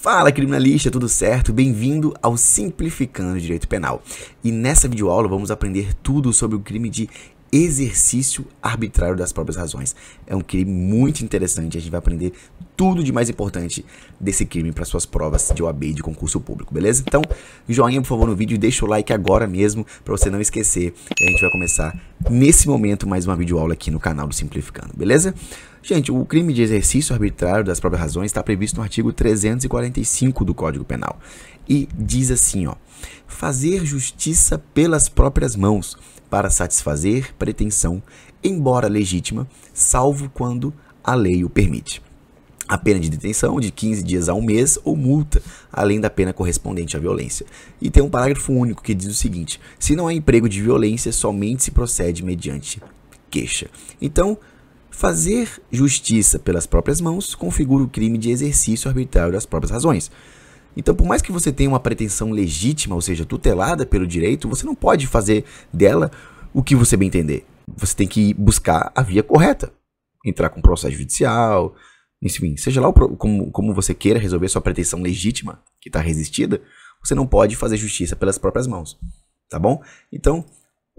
Fala, criminalista, tudo certo? Bem-vindo ao Simplificando o Direito Penal. E nessa videoaula vamos aprender tudo sobre o crime de exercício arbitrário das próprias razões. É um crime muito interessante, a gente vai aprender tudo de mais importante desse crime para suas provas de OAB e de concurso público, beleza? Então, joinha por favor no vídeo e deixa o like agora mesmo para você não esquecer. E a gente vai começar nesse momento mais uma videoaula aqui no canal do Simplificando, beleza? Gente, o crime de exercício arbitrário das próprias razões está previsto no artigo 345 do Código Penal. E diz assim, ó: fazer justiça pelas próprias mãos para satisfazer pretensão, embora legítima, salvo quando a lei o permite. A pena de detenção de 15 dias a um mês ou multa, além da pena correspondente à violência. E tem um parágrafo único que diz o seguinte: se não há emprego de violência, somente se procede mediante queixa. Então, fazer justiça pelas próprias mãos configura o crime de exercício arbitrário das próprias razões. Então, por mais que você tenha uma pretensão legítima, ou seja, tutelada pelo direito, você não pode fazer dela o que você bem entender. Você tem que buscar a via correta. Entrar com processo judicial, enfim, seja lá como você queira resolver sua pretensão legítima, que está resistida, você não pode fazer justiça pelas próprias mãos. Tá bom? Então,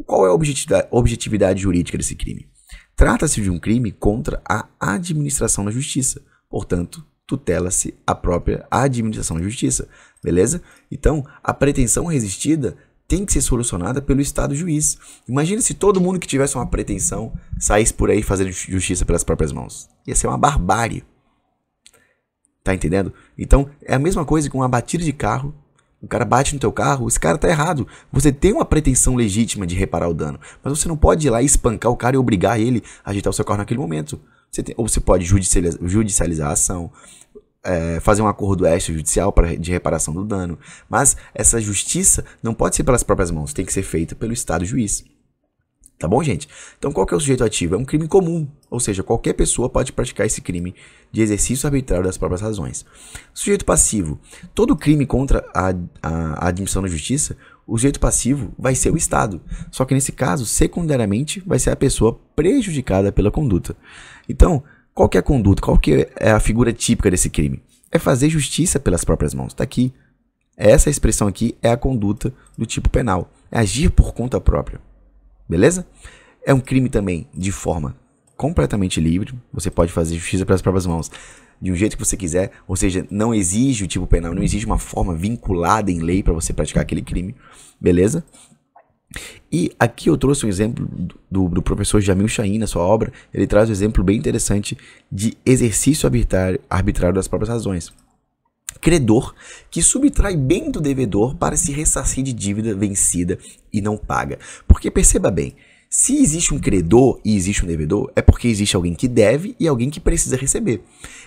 qual é a objetividade jurídica desse crime? Trata-se de um crime contra a administração da justiça. Portanto, tutela-se a própria administração da justiça. Beleza? Então, a pretensão resistida tem que ser solucionada pelo Estado juiz. Imagina se todo mundo que tivesse uma pretensão saísse por aí fazendo justiça pelas próprias mãos. Ia ser uma barbárie. Tá entendendo? Então, é a mesma coisa com uma batida de carro. O cara bate no teu carro, esse cara tá errado. Você tem uma pretensão legítima de reparar o dano, mas você não pode ir lá e espancar o cara e obrigar ele a ajeitar o seu carro naquele momento. Ou você pode judicializar a ação, fazer um acordo extrajudicial de reparação do dano. Mas essa justiça não pode ser pelas próprias mãos, tem que ser feita pelo Estado juiz. Tá bom, gente? Então, qual que é o sujeito ativo? É um crime comum, ou seja, qualquer pessoa pode praticar esse crime de exercício arbitrário das próprias razões. Sujeito passivo. Todo crime contra a admissão da justiça, o sujeito passivo vai ser o Estado. Só que nesse caso, secundariamente, vai ser a pessoa prejudicada pela conduta. Então, qual que é a conduta? Qual que é a figura típica desse crime? É fazer justiça pelas próprias mãos. Tá aqui. Essa expressão aqui é a conduta do tipo penal. É agir por conta própria. Beleza? É um crime também de forma completamente livre. Você pode fazer justiça pelas próprias mãos de um jeito que você quiser. Ou seja, não exige o tipo penal, não exige uma forma vinculada em lei para você praticar aquele crime. Beleza? E aqui eu trouxe um exemplo do professor Jamil Shahin na sua obra. Ele traz um exemplo bem interessante de exercício arbitrário das próprias razões. Credor que subtrai bem do devedor para se ressarcir de dívida vencida e não paga. Porque perceba bem, se existe um credor e existe um devedor, é porque existe alguém que deve e alguém que precisa receber.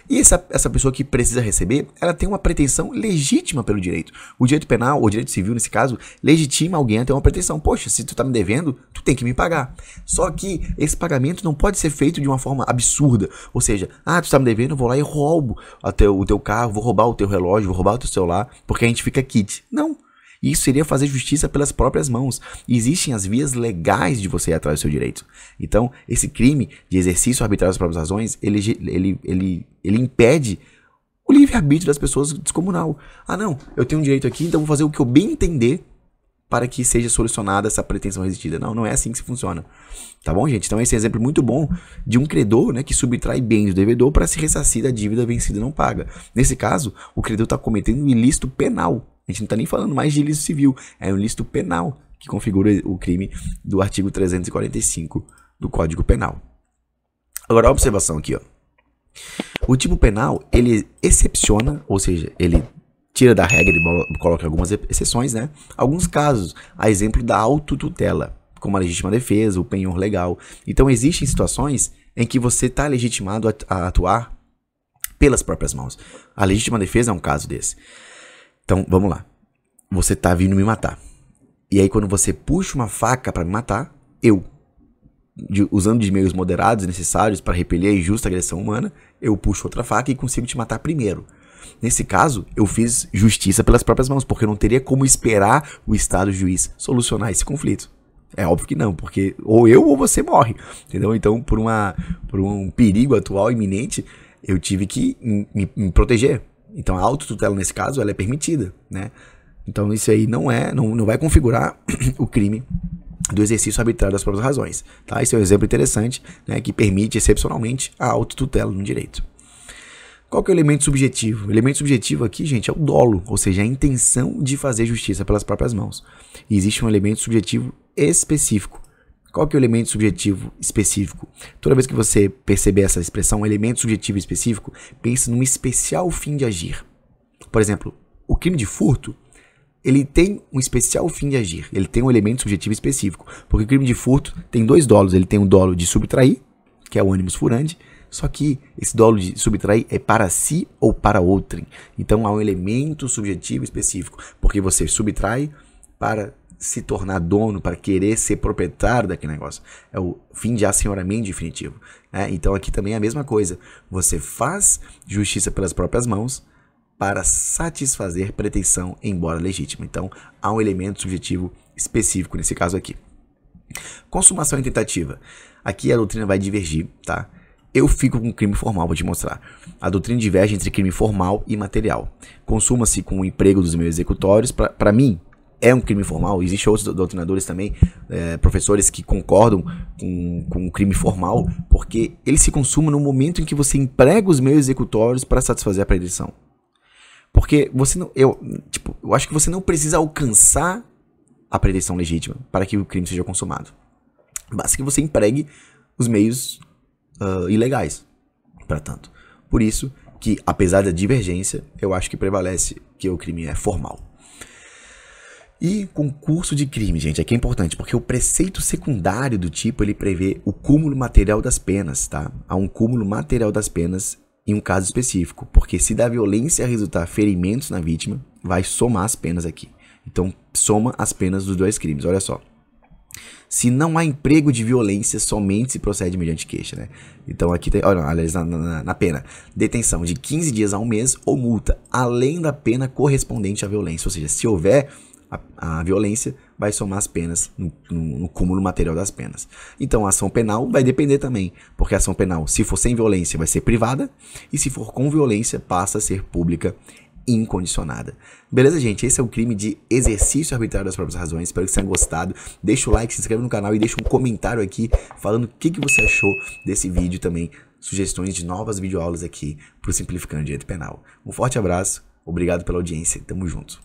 E essa pessoa que precisa receber, ela tem uma pretensão legítima pelo direito. O direito penal, ou direito civil nesse caso, legitima alguém a ter uma pretensão. Poxa, se tu tá me devendo, tu tem que me pagar. Só que esse pagamento não pode ser feito de uma forma absurda. Ou seja, tu tá me devendo, eu vou lá e roubo o teu carro, vou roubar o teu relógio, vou roubar o teu celular, porque a gente fica quite. Não. Isso seria fazer justiça pelas próprias mãos. E existem as vias legais de você ir atrás do seu direito. Então, esse crime de exercício arbitrário das próprias razões, ele impede o livre-arbítrio das pessoas descomunal. Não, eu tenho um direito aqui, então vou fazer o que eu bem entender para que seja solucionada essa pretensão resistida. Não, não é assim que se funciona. Tá bom, gente? Então, esse é um exemplo muito bom de um credor, né, que subtrai bens do devedor para se ressarcir da dívida vencida e não paga. Nesse caso, o credor está cometendo um ilícito penal. A gente não está nem falando mais de ilícito civil, é um ilícito penal que configura o crime do artigo 345 do Código Penal. Agora, a observação aqui, ó. O tipo penal, ele excepciona, ou seja, ele tira da regra e coloca algumas exceções, né? Alguns casos, a exemplo da autotutela, como a legítima defesa, o penhor legal. Então, existem situações em que você está legitimado a atuar pelas próprias mãos. A legítima defesa é um caso desse. Então, vamos lá. Você tá vindo me matar. E aí, quando você puxa uma faca para me matar, usando de meios moderados e necessários para repelir a injusta agressão humana, eu puxo outra faca e consigo te matar primeiro. Nesse caso, eu fiz justiça pelas próprias mãos, porque eu não teria como esperar o Estado juiz solucionar esse conflito. É óbvio que não, porque ou eu ou você morre, entendeu? Então, por um perigo atual iminente, eu tive que me proteger. Então a autotutela nesse caso ela é permitida, né? Então isso aí não vai configurar o crime do exercício arbitrário das próprias razões, tá? Esse é um exemplo interessante, né, que permite excepcionalmente a autotutela no direito. Qual que é o elemento subjetivo? O elemento subjetivo aqui, gente, é o dolo, ou seja, a intenção de fazer justiça pelas próprias mãos. E existe um elemento subjetivo específico. Qual que é o elemento subjetivo específico? Toda vez que você perceber essa expressão, elemento subjetivo específico, pense num especial fim de agir. Por exemplo, o crime de furto, ele tem um especial fim de agir. Ele tem um elemento subjetivo específico. Porque o crime de furto tem dois dolos. Ele tem o dolo de subtrair, que é o animus furandi, só que esse dolo de subtrair é para si ou para outrem. Então há um elemento subjetivo específico. Porque você subtrai para se tornar dono, para querer ser proprietário daquele negócio. É o fim de assenhoramento definitivo, né? Então aqui também é a mesma coisa. Você faz justiça pelas próprias mãos para satisfazer pretensão, embora legítima. Então, há um elemento subjetivo específico nesse caso aqui. Consumação e tentativa. Aqui a doutrina vai divergir, tá? Eu fico com crime formal, vou te mostrar. A doutrina diverge entre crime formal e material. Consuma-se com o emprego dos meios executórios. Para mim, é um crime formal. Existem outros doutrinadores também, professores que concordam com o crime formal, porque ele se consuma no momento em que você emprega os meios executórios para satisfazer a pretensão. Porque você não, eu acho que você não precisa alcançar a pretensão legítima para que o crime seja consumado. Basta que você empregue os meios ilegais, para tanto. Por isso que, apesar da divergência, eu acho que prevalece que o crime é formal. E concurso de crime, gente, aqui é importante, porque o preceito secundário do tipo, ele prevê o cúmulo material das penas, tá? Há um cúmulo material das penas em um caso específico, porque se da violência resultar ferimentos na vítima, vai somar as penas aqui. Então, soma as penas dos dois crimes, olha só. Se não há emprego de violência, somente se procede mediante queixa, né? Então aqui tem, olha, aliás, na pena, detenção de 15 dias a um mês ou multa, além da pena correspondente à violência. Ou seja, se houver a violência, vai somar as penas no cúmulo material das penas. Então a ação penal vai depender também, porque a ação penal, se for sem violência, vai ser privada, e se for com violência, passa a ser pública incondicionada. Beleza, gente? Esse é o crime de exercício arbitrário das próprias razões. Espero que vocês tenham gostado. Deixa o like, se inscreve no canal e deixa um comentário aqui falando o que você achou desse vídeo também. Sugestões de novas videoaulas aqui para o Simplificando Direito Penal. Um forte abraço, obrigado pela audiência, tamo junto.